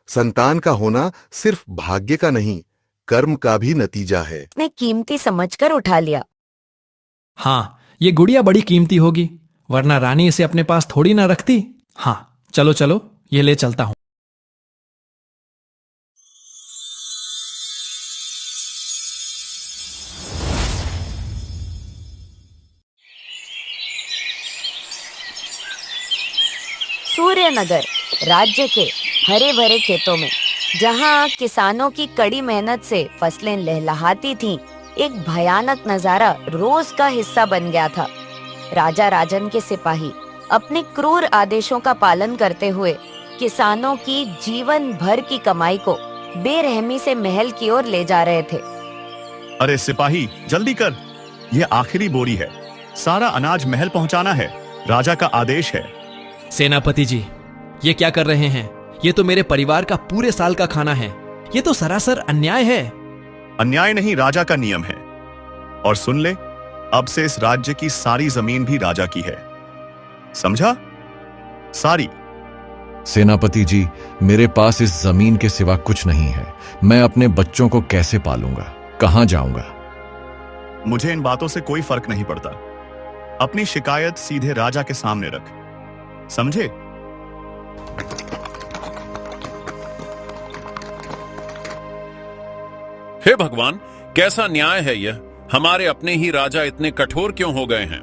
संतान का होना सिर्फ भाग्य का नहीं, कर्म का भी नतीजा है। ने कीमती समझकर उठा लिया। हाँ, ये गुड़िया बड़ी कीमती होगी, वरना रानी इसे अपने पास थोड़ी ना रखती। हाँ, चलो चलो, ये ले चलता हूं। सूर्यनगर राज्य के हरे भरे खेतों में, जहां किसानों की कड़ी मेहनत से फसलें लहलहाती थीं, एक भयानक नजारा रोज का हिस्सा बन गया था। राजा राजन के सिपाही अपने क्रूर आदेशों का पालन करते हुए किसानों की जीवन भर की कमाई को बेरहमी से महल की ओर ले जा रहे थे। अरे सिपाही, जल्दी कर, ये आखिरी बोरी है। सारा अनाज महल पहुंचाना है, राजा का आदेश है। सेनापति जी, ये क्या कर रहे हैं? ये तो मेरे परिवार का पूरे साल का खाना है। ये तो सरासर अन्याय है। अन्याय नहीं, राजा का नियम है। और सुन ले, अब से इस राज्य की सारी जमीन भी राजा की है, समझा? सारी। सेनापति जी, मेरे पास इस जमीन के सिवा कुछ नहीं है। मैं अपने बच्चों को कैसे पालूंगा, कहां जाऊंगा? मुझे इन बातों से कोई फर्क नहीं पड़ता। अपनी शिकायत सीधे राजा के सामने रख, समझे? हे भगवान, कैसा न्याय है यह? हमारे अपने ही राजा इतने कठोर क्यों हो गए हैं?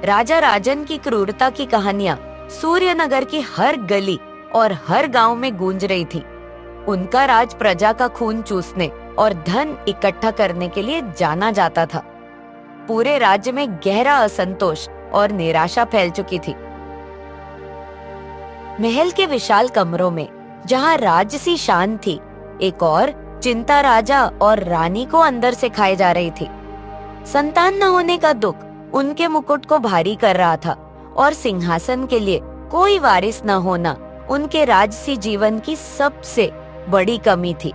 राजा राजन की क्रूरता की कहानियां सूर्यनगर की हर गली और हर गांव में गूंज रही थी। उनका राज प्रजा का खून चूसने और धन इकट्ठा करने के लिए जाना जाता था। पूरे राज्य में गहरा असंतोष और निराशा फैल चुकी थी। महल के विशाल कमरों में, जहां राजसी शान थी, एक और चिंता राजा और रानी को अंदर से खाई जा रही थी। संतान न होने का दुख उनके मुकुट को भारी कर रहा था और सिंहासन के लिए कोई वारिस न होना उनके राजसी जीवन की सबसे बड़ी कमी थी।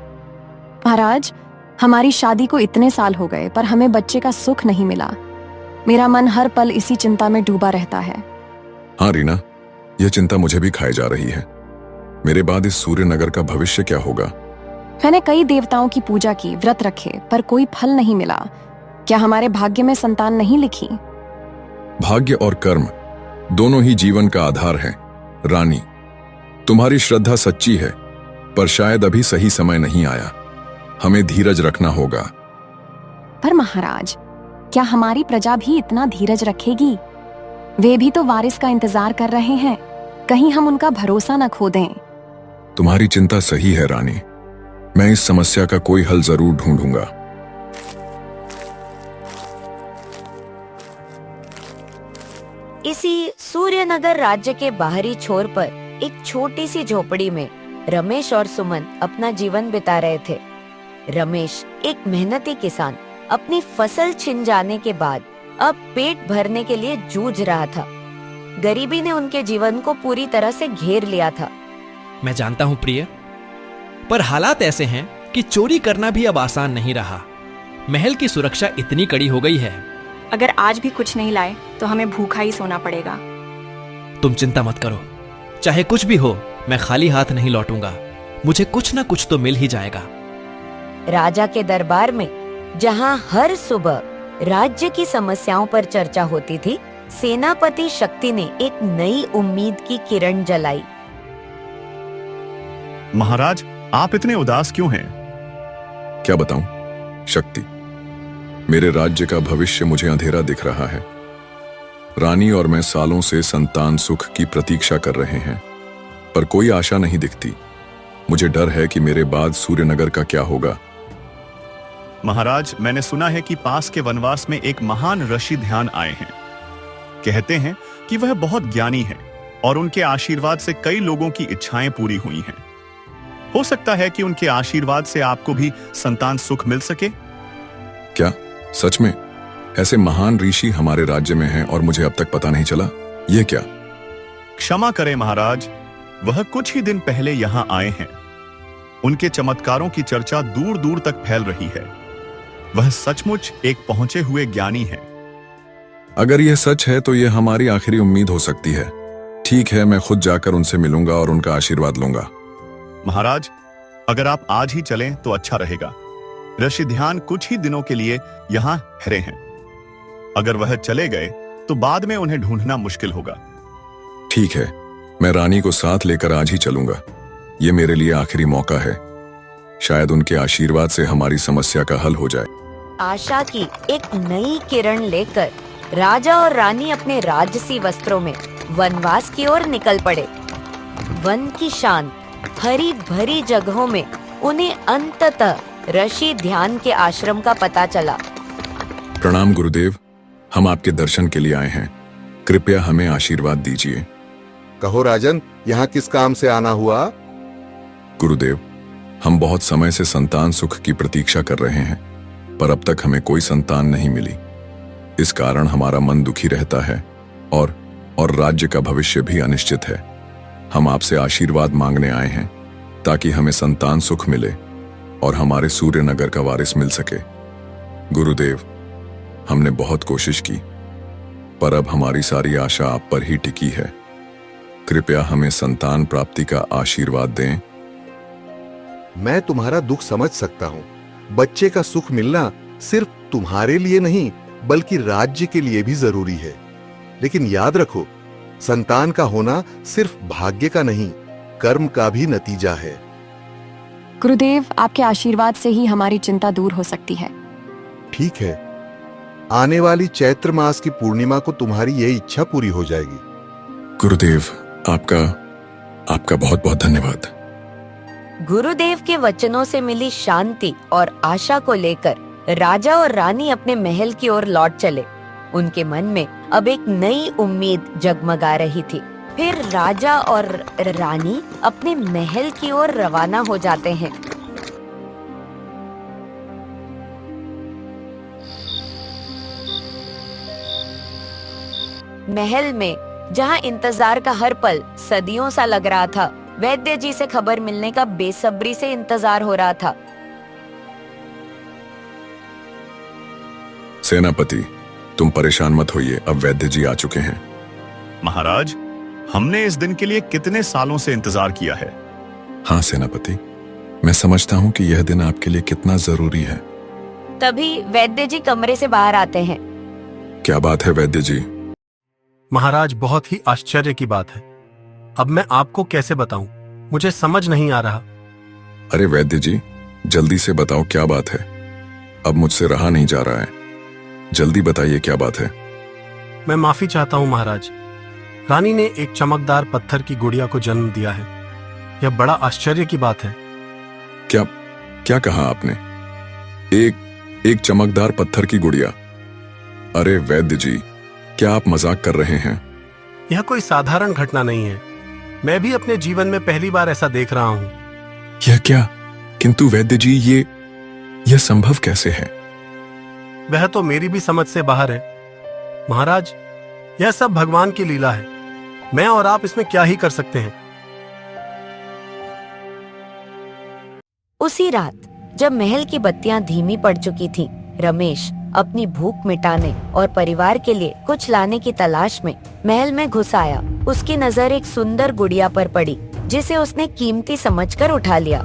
महाराज, हमारी शादी को इतने साल हो गए पर हमें बच्चे का सुख नहीं मिला। मेरा मन हर पल इसी चिंता में डूबा रहता है। हाँ रीना, यह चिंता मुझे भी खाई जा रही है। मेरे बाद इस सूर्यनगर का भविष्य क्या होगा? मैंने कई देवताओं की पूजा की, व्रत रखे, पर कोई फल नहीं मिला। क्या हमारे भाग्य में संतान नहीं लिखी? भाग्य और कर्म दोनों ही जीवन का आधार है। रानी, तुम्हारी श्रद्धा सच्ची है, पर शायद अभी सही समय नहीं आया। हमें धीरज रखना होगा। पर महाराज, क्या हमारी प्रजा भी इतना धीरज रखेगी? वे भी तो वारिस का इंतजार कर रहे हैं। कहीं हम उनका भरोसा न खो दें। तुम्हारी चिंता सही है रानी। मैं इस समस्या का कोई हल जरूर ढूंढूंगा। इसी सूर्यनगर राज्य के बाहरी छोर पर एक छोटी सी झोपड़ी में रमेश और सुमन अपना जीवन बिता रहे थे। रमेश एक मेहनती किसान अपनी फसल छिन जाने के बाद अब पेट भरने के लिए जूझ रहा था। गरीबी ने उनके जीवन को पूरी तरह से घेर लिया था। मैं जानता हूं प्रिय, पर हालात ऐसे हैं कि चोरी करना भी अब आसान नहीं रहा। महल की सुरक्षा इतनी कड़ी हो गई है। अगर आज भी कुछ नहीं लाए तो हमें भूखा ही सोना पड़ेगा। तुम चिंता मत करो, चाहे कुछ भी हो, मैं खाली हाथ नहीं लौटूंगा। मुझे कुछ ना कुछ तो मिल ही जाएगा। राजा के दरबार में, जहां हर सुबह राज्य की समस्याओं पर चर्चा होती थी, सेनापति शक्ति ने एक नई उम्मीद की किरण जलाई। महाराज, आप इतने उदास क्यों हैं? क्या बताऊं शक्ति, मेरे राज्य का भविष्य मुझे अंधेरा दिख रहा है। रानी और मैं सालों से संतान सुख की प्रतीक्षा कर रहे हैं, पर कोई आशा नहीं दिखती। मुझे डर है कि मेरे बाद सूर्यनगर का क्या होगा। महाराज, मैंने सुना है कि पास के वनवास में एक महान ऋषि ध्यान आए हैं। कहते हैं कि वह बहुत ज्ञानी है और उनके आशीर्वाद से कई लोगों की इच्छाएं पूरी हुई हैं। हो सकता है कि उनके आशीर्वाद से आपको भी संतान सुख मिल सके। क्या सच में ऐसे महान ऋषि हमारे राज्य में हैं और मुझे अब तक पता नहीं चला? यह क्या? क्षमा करें महाराज, वह कुछ ही दिन पहले यहां आए हैं। उनके चमत्कारों की चर्चा दूर दूर तक फैल रही है। वह सचमुच एक पहुंचे हुए ज्ञानी हैं। अगर यह सच है तो यह हमारी आखिरी उम्मीद हो सकती है। ठीक है, मैं खुद जाकर उनसे मिलूंगा और उनका आशीर्वाद लूंगा। महाराज, अगर आप आज ही चलें तो अच्छा रहेगा। ऋषि ध्यान कुछ ही दिनों के लिए यहाँ ठहरे हैं। अगर वह चले गए तो बाद में उन्हें ढूंढना मुश्किल होगा। ठीक है, मैं रानी को साथ लेकर आज ही चलूंगा। ये मेरे लिए आखिरी मौका है। शायद उनके आशीर्वाद से हमारी समस्या का हल हो जाए। आशा की एक नई किरण लेकर राजा और रानी अपने राजसी वस्त्रों में वनवास की ओर निकल पड़े। वन की शांत हरी भरी जगहों में उन्हें अंततः ऋषि ध्यान के आश्रम का पता चला। प्रणाम गुरुदेव, हम आपके दर्शन के लिए आए हैं। कृपया हमें आशीर्वाद दीजिए। कहो राजन, यहाँ किस काम से आना हुआ? गुरुदेव, हम बहुत समय से संतान सुख की प्रतीक्षा कर रहे हैं, पर अब तक हमें कोई संतान नहीं मिली। इस कारण हमारा मन दुखी रहता है और राज्य का भविष्य भी अनिश्चित है। हम आपसे आशीर्वाद मांगने आए हैं ताकि हमें संतान सुख मिले और हमारे सूर्य नगर का वारिस मिल सके। गुरुदेव, हमने बहुत कोशिश की, पर अब हमारी सारी आशा आप पर ही टिकी है। कृपया हमें संतान प्राप्ति का आशीर्वाद दें। मैं तुम्हारा दुख समझ सकता हूँ। बच्चे का सुख मिलना सिर्फ तुम्हारे लिए नहीं बल्कि राज्य के लिए भी जरूरी है। लेकिन याद रखो, संतान का होना सिर्फ भाग्य का नहीं, कर्म का भी नतीजा है। गुरुदेव, आपके आशीर्वाद से ही हमारी चिंता दूर हो सकती है। ठीक है, आने वाली चैत्र मास की पूर्णिमा को तुम्हारी यह इच्छा पूरी हो जाएगी। गुरुदेव, आपका बहुत बहुत धन्यवाद। गुरुदेव के वचनों से मिली शांति और आशा को लेकर राजा और रानी अपने महल की ओर लौट चले। उनके मन में अब एक नई उम्मीद जगमगा रही थी। फिर राजा और रानी अपने महल की ओर रवाना हो जाते हैं। महल में जहां इंतजार का हर पल सदियों सा लग रहा था, वैद्य जी से खबर मिलने का बेसब्री से इंतजार हो रहा था। सेनापति, तुम परेशान मत होइए, अब वैद्य जी आ चुके हैं। महाराज, हमने इस दिन के लिए कितने सालों से इंतजार किया है। हाँ सेनापति, मैं समझता हूँ कि यह दिन आपके लिए कितना जरूरी है। तभी वैद्य जी कमरे से बाहर आते हैं। क्या बात है वैद्य जी? महाराज, बहुत ही आश्चर्य की बात है। अब मैं आपको कैसे बताऊं, मुझे समझ नहीं आ रहा। अरे वैद्य जी, जल्दी से बताओ क्या बात है। अब मुझसे रहा नहीं जा रहा है, जल्दी बताइए क्या बात है। मैं माफी चाहता हूं महाराज। रानी ने एक चमकदार पत्थर की गुड़िया को जन्म दिया है। यह बड़ा आश्चर्य की बात है। क्या कहा आपने? एक चमकदार पत्थर की गुड़िया? अरे वैद्य जी, क्या आप मजाक कर रहे हैं? यह कोई साधारण घटना नहीं है। मैं भी अपने जीवन में पहली बार ऐसा देख रहा हूं। यह क्या? किंतु वैद्य जी, यह संभव कैसे है? वह तो मेरी भी समझ से बाहर है महाराज। यह सब भगवान की लीला है। मैं और आप इसमें क्या ही कर सकते हैं। उसी रात जब महल की बत्तियां धीमी पड़ चुकी थीं, रमेश अपनी भूख मिटाने और परिवार के लिए कुछ लाने की तलाश में महल में घुस आया। उसकी नजर एक सुंदर गुड़िया पर पड़ी, जिसे उसने कीमती समझकर उठा लिया।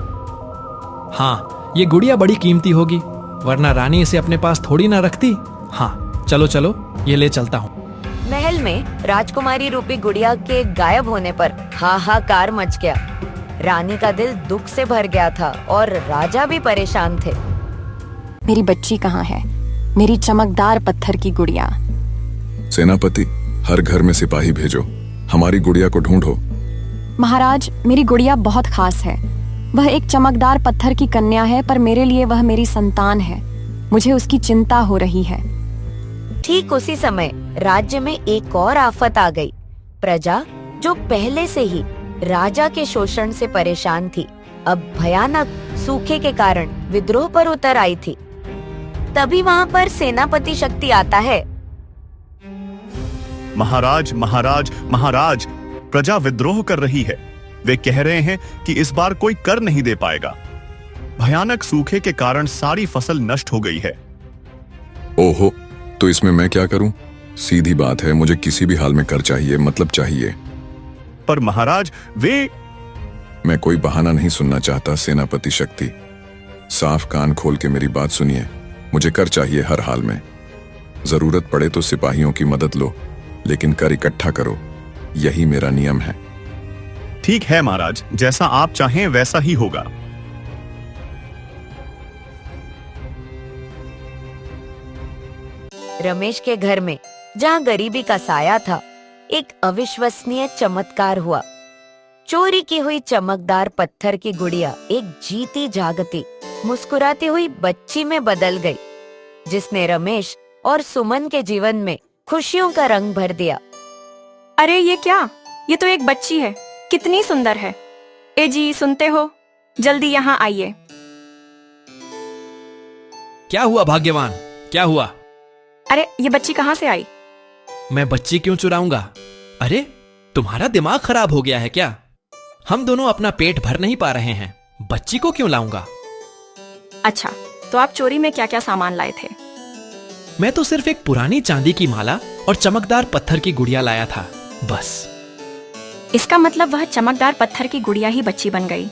हाँ, ये गुड़िया बड़ी कीमती होगी, वरना रानी इसे अपने पास थोड़ी ना रखती। हाँ, चलो चलो, ये ले चलता हूँ। महल में राजकुमारी रूपी गुड़िया के गायब होने पर हाहाकार मच गया। रानी का दिल दुख से भर गया था और राजा भी परेशान थे। मेरी बच्ची कहाँ है? मेरी चमकदार पत्थर की गुड़िया। सेनापति, हर घर में सिपाही भेजो, हमारी गुड़िया को ढूंढो। महाराज, मेरी गुड़िया बहुत खास है। वह एक चमकदार पत्थर की कन्या है, पर मेरे लिए वह मेरी संतान है। मुझे उसकी चिंता हो रही है। ठीक उसी समय राज्य में एक और आफत आ गई। प्रजा, जो पहले से ही राजा के शोषण से परेशान थी, अब भयानक सूखे के कारण विद्रोह पर उतर आई थी। तभी वहाँ पर सेनापति शक्ति आता है। महाराज महाराज महाराज, प्रजा विद्रोह कर रही है। वे कह रहे हैं कि इस बार कोई कर नहीं दे पाएगा। भयानक सूखे के कारण सारी फसल नष्ट हो गई है। ओहो, तो इसमें मैं क्या करूं? सीधी बात है, मुझे किसी भी हाल में कर चाहिए, मतलब चाहिए। पर महाराज, वे मैं कोई बहाना नहीं सुनना चाहता सेनापति शक्ति। साफ कान खोल के मेरी बात सुनिए। मुझे कर चाहिए हर हाल में। जरूरत पड़े तो सिपाहियों की मदद लो, लेकिन कर इकट्ठा करो। यही मेरा नियम है। ठीक है महाराज, जैसा आप चाहें वैसा ही होगा। रमेश के घर में, जहाँ गरीबी का साया था, एक अविश्वसनीय चमत्कार हुआ। चोरी की हुई चमकदार पत्थर की गुड़िया एक जीती जागती मुस्कुराती हुई बच्ची में बदल गई, जिसने रमेश और सुमन के जीवन में खुशियों का रंग भर दिया। अरे ये क्या? ये तो एक बच्ची है, कितनी सुंदर है। ए जी, सुनते हो? जल्दी यहाँ आइए। क्या हुआ भाग्यवान, क्या हुआ? अरे ये बच्ची कहाँ से आई? मैं बच्ची क्यों चुराऊंगा? अरे तुम्हारा दिमाग खराब हो गया है क्या? हम दोनों अपना पेट भर नहीं पा रहे हैं, बच्ची को क्यों लाऊंगा? अच्छा, तो आप चोरी में क्या क्या सामान लाए थे? मैं तो सिर्फ एक पुरानी चांदी की माला और चमकदार पत्थर की गुड़िया लाया था, बस। इसका मतलब वह चमकदार पत्थर की गुड़िया ही बच्ची बन गई।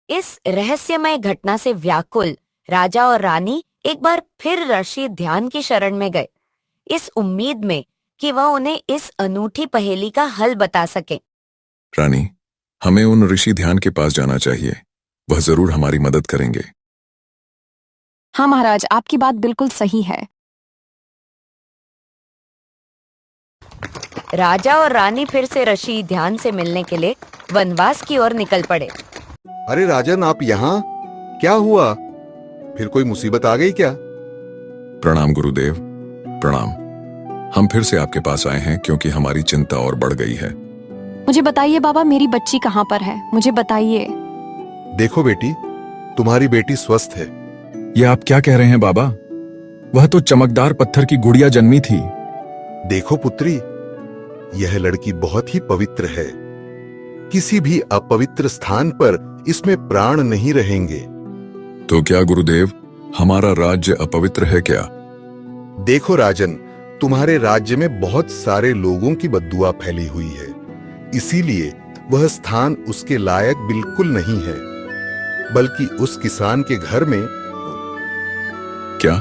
इस रहस्यमय घटना से व्याकुल राजा और रानी एक बार फिर ऋषि ध्यान की शरण में गए, इस उम्मीद में कि वह उन्हें इस अनूठी पहेली का हल बता सके। रानी, हमें उन ऋषि ध्यान के पास जाना चाहिए। वह जरूर हमारी मदद करेंगे। हाँ महाराज, आपकी बात बिल्कुल सही है। राजा और रानी फिर से ऋषि ध्यान से मिलने के लिए वनवास की ओर निकल पड़े। अरे राजन, आप यहाँ? क्या हुआ? फिर कोई मुसीबत आ गई क्या? प्रणाम गुरुदेव, प्रणाम। हम फिर से आपके पास आए हैं क्योंकि हमारी चिंता और बढ़ गई है। मुझे बताइए बाबा, मेरी बच्ची कहाँ पर है? मुझे बताइए। देखो बेटी, तुम्हारी बेटी स्वस्थ है। ये आप क्या कह रहे हैं बाबा? वह तो चमकदार पत्थर की गुड़िया जन्मी थी। देखो पुत्री, यह लड़की बहुत ही पवित्र है। किसी भी अपवित्र स्थान पर इसमें प्राण नहीं रहेंगे। तो क्या गुरुदेव, हमारा राज्य अपवित्र है क्या? देखो राजन, तुम्हारे राज्य में बहुत सारे लोगों की बद्दुआ फैली हुई है, इसीलिए वह स्थान उसके लायक बिल्कुल नहीं है। बल्कि उस किसान के घर में। क्या?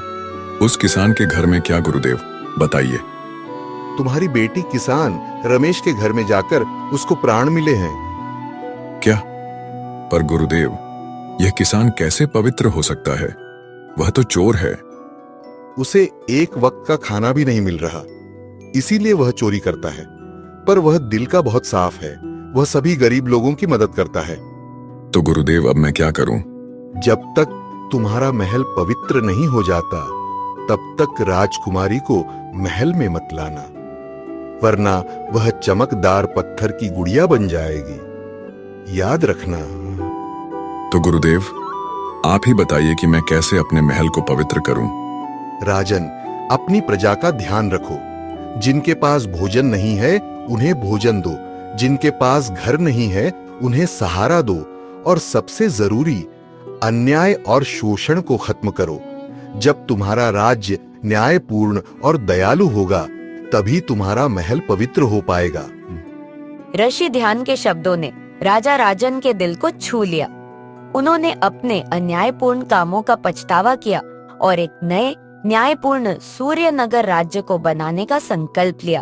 उस किसान के घर में क्या गुरुदेव? बताइए। तुम्हारी बेटी किसान रमेश के घर में जाकर उसको प्राण मिले हैं। क्या? पर गुरुदेव, यह किसान कैसे पवित्र हो सकता है? वह तो चोर है। उसे एक वक्त का खाना भी नहीं मिल रहा, इसीलिए वह चोरी करता है। पर वह दिल का बहुत साफ है। वह सभी गरीब लोगों की मदद करता है। तो गुरुदेव, अब मैं क्या करूं? जब तक तुम्हारा महल पवित्र नहीं हो जाता, तब तक राजकुमारी को महल में मत लाना, वरना वह चमकदार पत्थर की गुड़िया बन जाएगी। याद रखना। तो गुरुदेव, आप ही बताइए कि मैं कैसे अपने महल को पवित्र करूं? राजन, अपनी प्रजा का ध्यान रखो। जिनके पास भोजन नहीं है उन्हें भोजन दो, जिनके पास घर नहीं है उन्हें सहारा दो, और सबसे जरूरी, अन्याय और शोषण को खत्म करो। जब तुम्हारा राज्य न्यायपूर्ण और दयालु होगा, तभी तुम्हारा महल पवित्र हो पाएगा। ऋषि ध्यान के शब्दों ने राजा राजन के दिल को छू लिया। उन्होंने अपने अन्यायपूर्ण कामों का पछतावा किया और एक नए न्यायपूर्ण सूर्यनगर राज्य को बनाने का संकल्प लिया।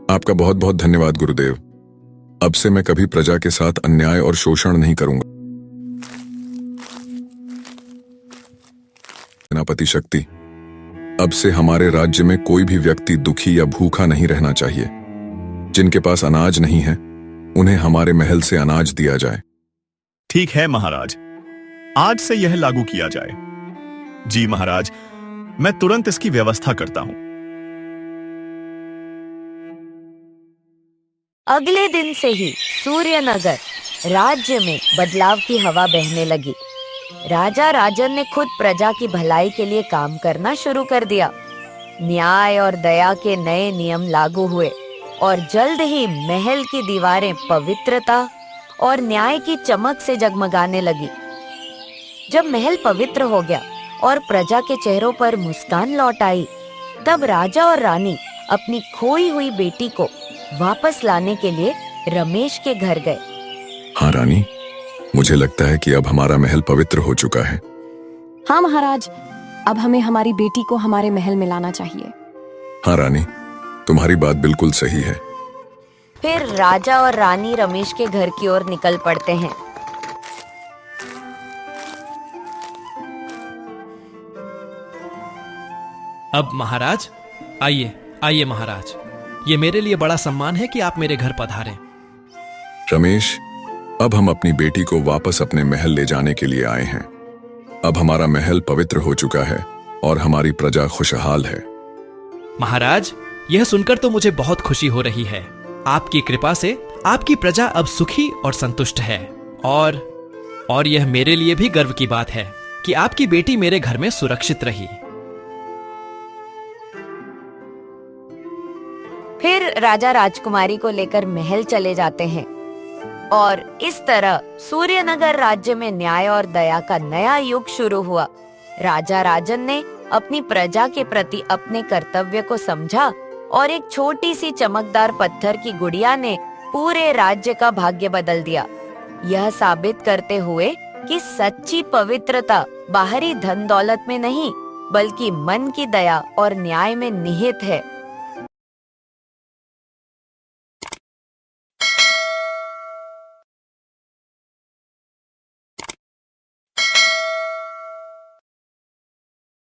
आपका बहुत बहुत धन्यवाद गुरुदेव। अब से मैं कभी प्रजा के साथ अन्याय और शोषण नहीं करूंगा। सेनापति शक्ति, अब से हमारे राज्य में कोई भी व्यक्ति दुखी या भूखा नहीं रहना चाहिए। जिनके पास अनाज नहीं है, उन्हें हमारे महल से अनाज दिया जाए। ठीक है महाराज, आज से यह लागू किया जाए। जी महाराज, मैं तुरंत इसकी व्यवस्था करता हूं। अगले दिन से ही सूर्यनगर राज्य में बदलाव की हवा बहने लगी। राजा राजन ने खुद प्रजा की भलाई के लिए काम करना शुरू कर दिया। न्याय और दया के नए नियम लागू हुए और जल्द ही महल की दीवारें पवित्रता और न्याय की चमक से जगमगाने लगी। जब महल पवित्र हो गया और प्रजा के चेहरों पर मुस्कान लौट आई, तब राजा और रानी अपनी खोई हुई बेटी को वापस लाने के लिए रमेश के घर गए। हाँ रानी, मुझे लगता है कि अब हमारा महल पवित्र हो चुका है। हाँ महाराज, अब हमें हमारी बेटी को हमारे महल में लाना चाहिए। हाँ रानी, तुम्हारी बात बिल्कुल सही है। फिर राजा और रानी रमेश के घर की ओर निकल पड़ते हैं। अब महाराज, आइए आइए महाराज, ये मेरे लिए बड़ा सम्मान है कि आप मेरे घर पधारें। रमेश, अब हम अपनी बेटी को वापस अपने महल ले जाने के लिए आए हैं। अब हमारा महल पवित्र हो चुका है और हमारी प्रजा खुशहाल है। महाराज, यह सुनकर तो मुझे बहुत खुशी हो रही है। आपकी कृपा से आपकी प्रजा अब सुखी और संतुष्ट है, और यह मेरे लिए भी गर्व की बात है कि आपकी बेटी मेरे घर में सुरक्षित रही। फिर राजा राजकुमारी को लेकर महल चले जाते हैं और इस तरह सूर्यनगर राज्य में न्याय और दया का नया युग शुरू हुआ। राजा राजन ने अपनी प्रजा के प्रति अपने कर्तव्य को समझा और एक छोटी सी चमकदार पत्थर की गुड़िया ने पूरे राज्य का भाग्य बदल दिया। यह साबित करते हुए कि सच्ची पवित्रता बाहरी धन दौलत में नहीं, बल्कि मन की दया और न्याय में निहित है।